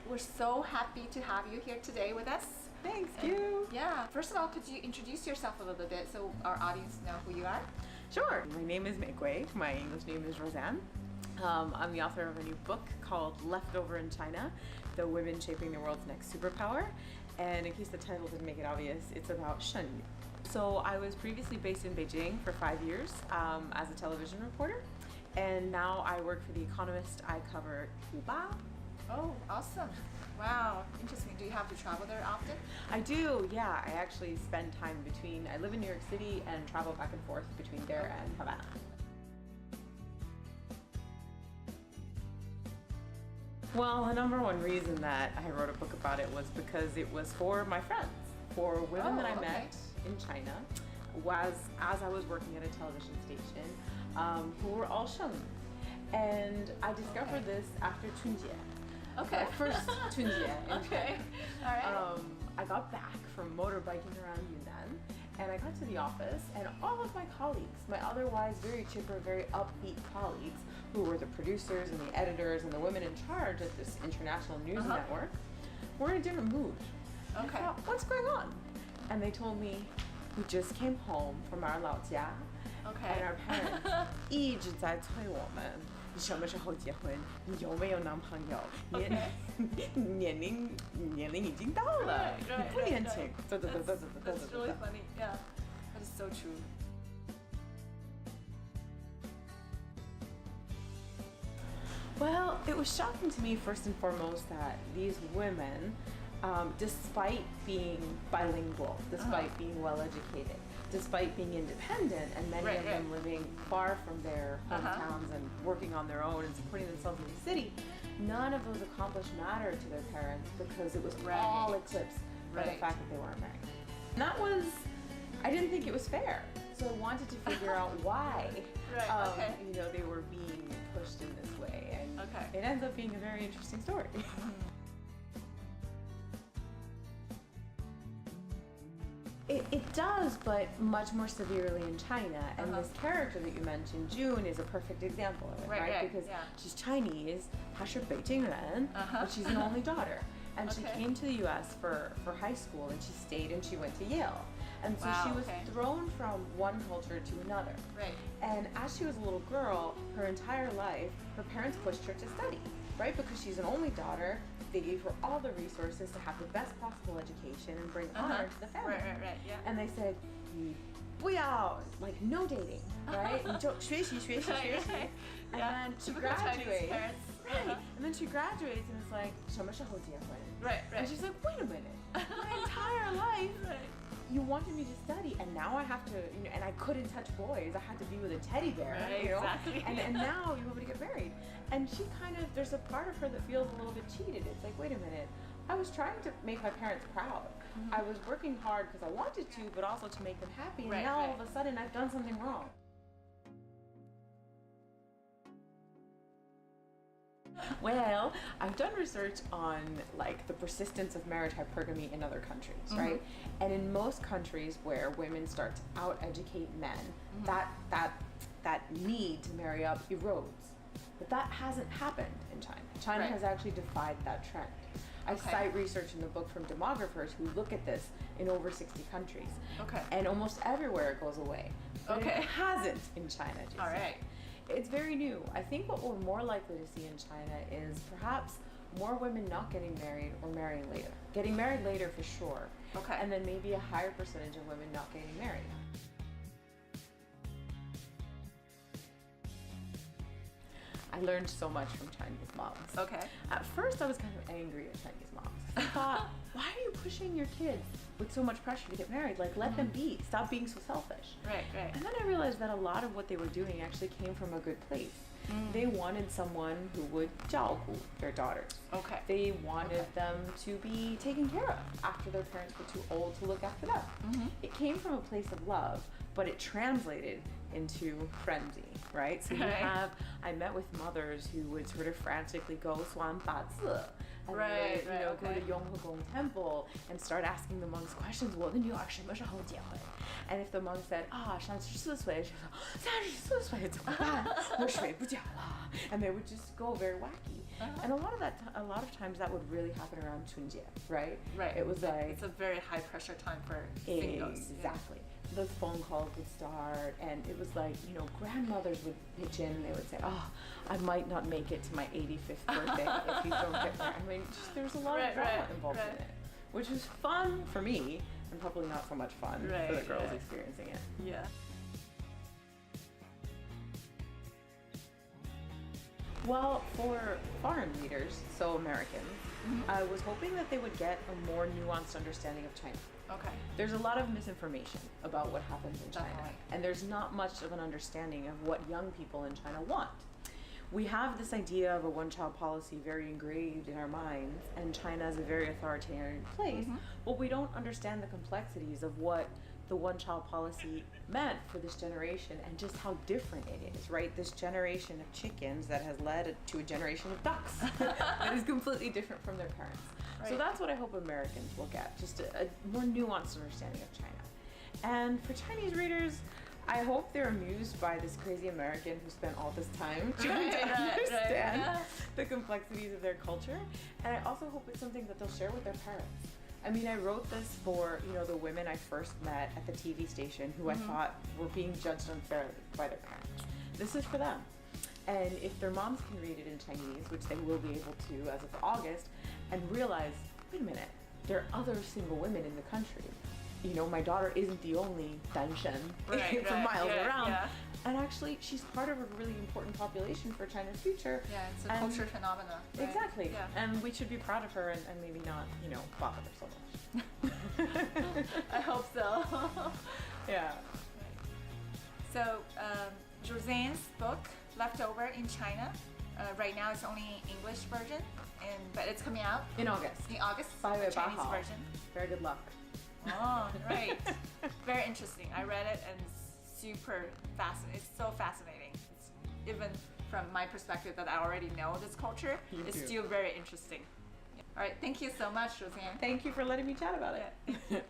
We're so happy to have you here today with us. Thanks, you. Yeah. First of all, could you introduce yourself a little bit so our audience know who you are? Sure. My name is玫瑰. My English name is Roseanne. I'm the author of a new book called Leftover in China, The Women Shaping the World's Next Superpower. And in case the title didn't make it obvious, it's about Shen. So I was previously based in Beijing for 5 years as a television reporter. And now I work for The Economist. I cover Cuba. Oh, awesome. Wow, interesting. Do you have to travel there often? I do, yeah. I actually spend time between, I live in New York City and travel back and forth between there and Havana. Well, the number one reason that I wrote a book about it was because it was for my friends, for women that I met in China as I was working at a television station who were all Sheng. And I discovered this after Chunjie. Okay. First Chunjie in Okay. China. All right. I got back from motorbiking around Yunnan, and I got to the office, and all of my colleagues, my otherwise very chipper, very upbeat colleagues, who were the producers and the editors and the women in charge of this international news network, were in a different mood. Okay. I thought, what's going on? And they told me, we just came home from our 老家, Okay. and our parents 一直在催我们你什么时候结婚？你有没有男朋友？年龄已经到了，你不年轻。That's really funny. Yeah, that is so true. Well, it was shocking to me first and foremost that these women, despite being bilingual, despite being well-educated, despite being independent, and many of them living far from their hometowns and working on their own and supporting themselves in the city, none of those accomplishments mattered to their parents because it was all eclipsed by the fact that they weren't married. And that was, I didn't think it was fair. So I wanted to figure out why they were being pushed in this way. And it ends up being a very interesting story. It does, but much more severely in China. And this character that you mentioned, June, is a perfect example of it, right? Because she's Chinese, 她是北京人, but she's an only daughter. And she came to the US for high school, and she stayed and she went to Yale. And so she was thrown from one culture to another. Right. And as she was a little girl, her entire life, her parents pushed her to study, right? Because she's an only daughter. They gave her all the resources to have the best possible education and bring honor to the family. Right, yeah. And they said, 你不要, like no dating, right? 你就学习. And then she graduates. And then she graduates and it's like, 什么时候结婚? Right. And she's like, wait a minute. My entire life, you wanted me to study, and now I have to, and I couldn't touch boys. I had to be with a teddy bear, Exactly. And now you want me to get married. And she there's a part of her that feels a little bit cheated. It's like, wait a minute. I was trying to make my parents proud. I was working hard because I wanted to, but also to make them happy. And now all of a sudden I've done something wrong. Well, I've done research on like the persistence of marriage hypergamy in other countries, right? And in most countries where women start to out-educate men, that need to marry up erodes. But that hasn't happened in China. China has actually defied that trend. I cite research in the book from demographers who look at this in over 60 countries. And almost everywhere it goes away. But it hasn't in China, Jason. All right. It's very new. I think what we're more likely to see in China is perhaps more women not getting married or marrying later. Getting married later for sure. And then maybe a higher percentage of women not getting married. I learned so much from Chinese moms. At first I was kind of angry at Chinese moms. I thought, why are you pushing your kids with so much pressure to get married? Like, let them be. Stop being so selfish. Right. And then I realized that a lot of what they were doing actually came from a good place. They wanted someone who would 照顾 their daughters. They wanted them to be taken care of after their parents were too old to look after them. It came from a place of love, but it translated into frenzy, right? So I met with mothers who would sort of frantically go 算八字, and Right, they would, you know, right, go to okay. Yonghegong Temple and start asking the monks questions. 我的女儿什么时候结婚? And if the monk said, 34岁, she was like, 34岁怎么办? 我睡不着了. And they would just go very wacky. And a lot of times that would really happen around Chunjie, right? Right. It was like It's a very high pressure time for singles. exactly. The phone calls would start, and it was like, you know, grandmothers would pitch in and they would say, I might not make it to my 85th birthday if you don't get married. I mean, just, there's a lot of drama involved in it, which was fun for me, and probably not so much fun for the girls experiencing it. Yeah. Well, for foreign readers, so Americans, I was hoping that they would get a more nuanced understanding of China. Okay. There's a lot of misinformation about what happens in China, Definitely. and there's not much of an understanding of what young people in China want. We have this idea of a one-child policy very engraved in our minds, and China is a very authoritarian place, but we don't understand the complexities of what the one-child policy meant for this generation and just how different it is, right? This generation of chickens that has led to a generation of ducks that is completely different from their parents. So Right. that's what I hope Americans will get, just a more nuanced understanding of China. And for Chinese readers, I hope they're amused by this crazy American who spent all this time trying to understand the complexities of their culture. And I also hope it's something that they'll share with their parents. I mean, I wrote this for, you know, the women I first met at the TV station who I thought were being judged unfairly by their parents. This is for them. And if their moms can read it in Chinese, which they will be able to as of August, and realize, wait a minute, there are other single women in the country. You know, my daughter isn't the only danshan for miles around. Yeah. And actually, she's part of a really important population for China's future. Yeah, it's a And- culture phenomena. Right? Exactly. Yeah. And we should be proud of her and maybe not, you know, bother her so much. I hope so. Yeah. So, Josean's book, Leftover in China, right now it's only English version, but it's coming out In August. in August, 8月8 Chinese号. version. Very good luck. Oh, right. Very interesting. I read it and it's super fascinating. It's so fascinating. It's even from my perspective that I already know this culture, it's too. still very interesting. All right. Thank you so much, Josean. Thank you for letting me chat about it. Yeah.